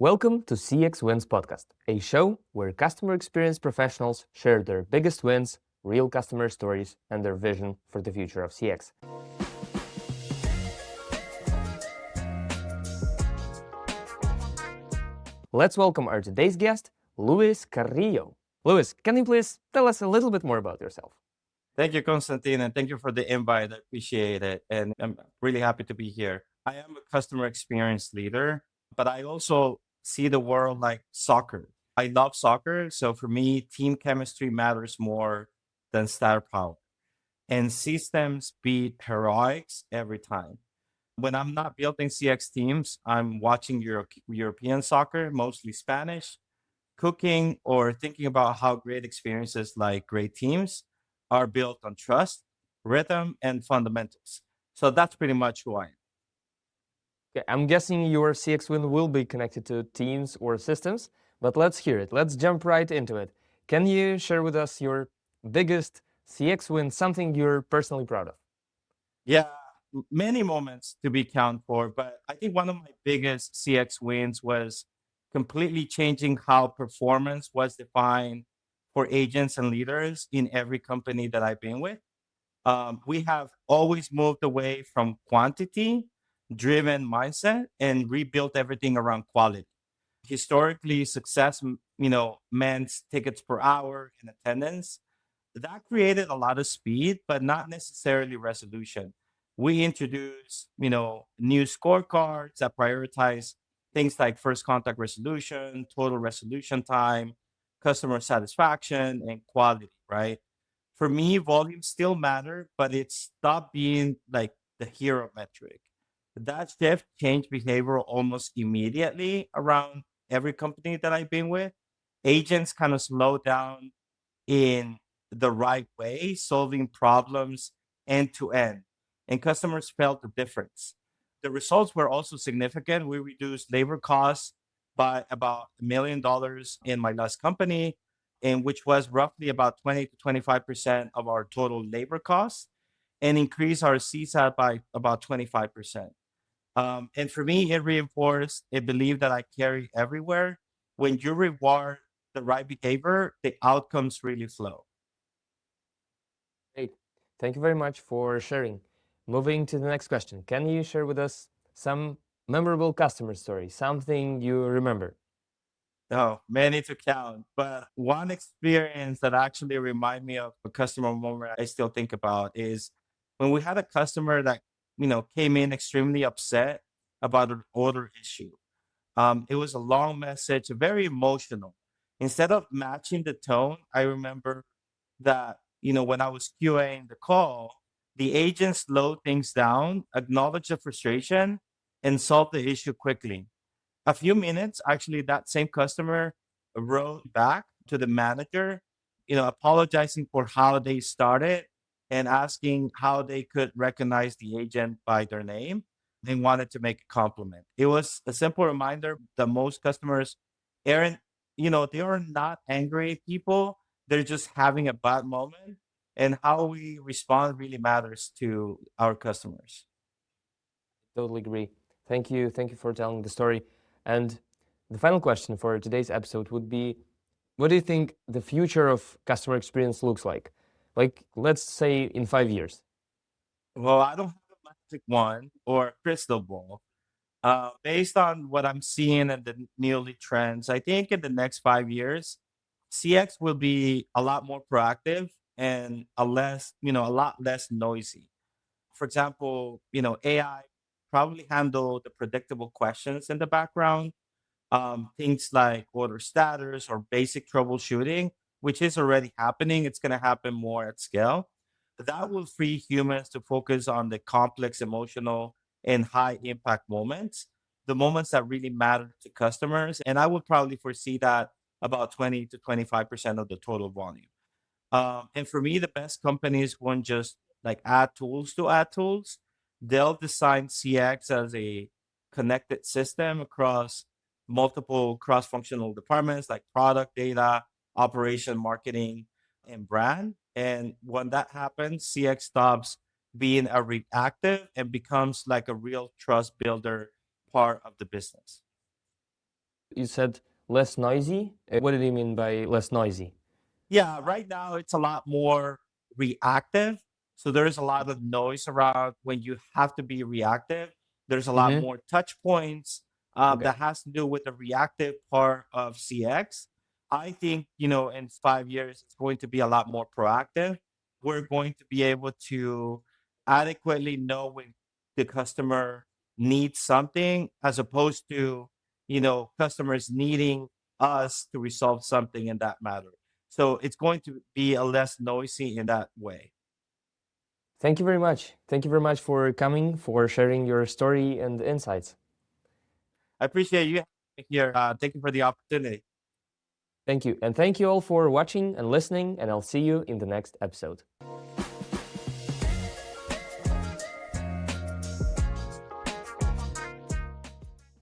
Welcome to CX Wins Podcast, a show where customer experience professionals share their biggest wins, real customer stories, and their vision for the future of CX. Let's welcome our today's guest, Luis Carrillo. Luis, can you please tell us a little bit more about yourself? Thank you, Constantine, and thank you for the invite. I appreciate it. And I'm really happy to be here. I am a customer experience leader, but I also see the world like soccer. I love soccer. So for me, team chemistry matters more than star power. And systems beat heroics every time. When I'm not building CX teams, I'm watching European soccer, mostly Spanish, cooking, or thinking about how great experiences like great teams are built on trust, rhythm, and fundamentals. So that's pretty much who I am. Okay, I'm guessing your CX win will be connected to teams or systems, but let's hear it. Let's jump right into it. Can you share with us your biggest CX win, something you're personally proud of? Yeah, many moments to be count for, but I think one of my biggest CX wins was completely changing how performance was defined for agents and leaders in every company that I've been with. We have always moved away from quantity driven mindset and rebuilt everything around quality. Historically, success, meant tickets per hour and attendance. That created a lot of speed, but not necessarily resolution. We introduced, new scorecards that prioritize things like first contact resolution, total resolution time, customer satisfaction, and quality, right? For me, volume still matter, but it stopped being like the hero metric. That shift changed behavior almost immediately around every company that I've been with. Agents kind of slowed down in the right way, solving problems end to end, and customers felt the difference. The results were also significant. We reduced labor costs by about $1 million in my last company, and which was roughly about 20 to 25% of our total labor costs, and increased our CSAT by about 25%. And for me, it reinforced a belief that I carry everywhere. When you reward the right behavior, the outcomes really flow. Great. Thank you very much for sharing. Moving to the next question. Can you share with us some memorable customer story, something you remember? Oh, many to count. But one experience that actually remind me of a customer moment I still think about is when we had a customer that, came in extremely upset about an order issue. It was a long message, very emotional. Instead of matching the tone, I remember that, when I was QAing the call, the agent slowed things down, acknowledged the frustration, and solved the issue quickly. A few minutes, actually, that same customer wrote back to the manager, apologizing for how they started and asking how they could recognize the agent by their name. They wanted to make a compliment. It was a simple reminder that most customers aren't, they are not angry people. They're just having a bad moment. And how we respond really matters to our customers. Totally agree. Thank you. Thank you for telling the story. And the final question for today's episode would be, what do you think the future of customer experience looks like? Like, let's say in 5 years. Well, I don't have a magic wand or a crystal ball. Based on what I'm seeing and the newly trends, I think in the next 5 years, CX will be a lot more proactive and a lot less noisy. For example, AI probably handle the predictable questions in the background, things like order status or basic troubleshooting, which is already happening. It's going to happen more at scale. That will free humans to focus on the complex, emotional, and high impact moments, the moments that really matter to customers. And I would probably foresee that about 20 to 25% of the total volume. And for me, the best companies won't just like add tools. They'll design CX as a connected system across multiple cross-functional departments like product, data, operation, marketing, and brand. And when that happens, CX stops being a reactive and becomes like a real trust builder part of the business. You said less noisy. What did you mean by less noisy? Yeah, right now it's a lot more reactive. So there's a lot of noise around when you have to be reactive. There's a lot Mm-hmm. more touch points Okay. that has to do with the reactive part of CX. I think, in 5 years, it's going to be a lot more proactive. We're going to be able to adequately know when the customer needs something as opposed to, customers needing us to resolve something in that matter. So it's going to be a less noisy in that way. Thank you very much. Thank you very much for coming, for sharing your story and insights. I appreciate you having me here. Thank you for the opportunity. Thank you. And thank you all for watching and listening, and I'll see you in the next episode.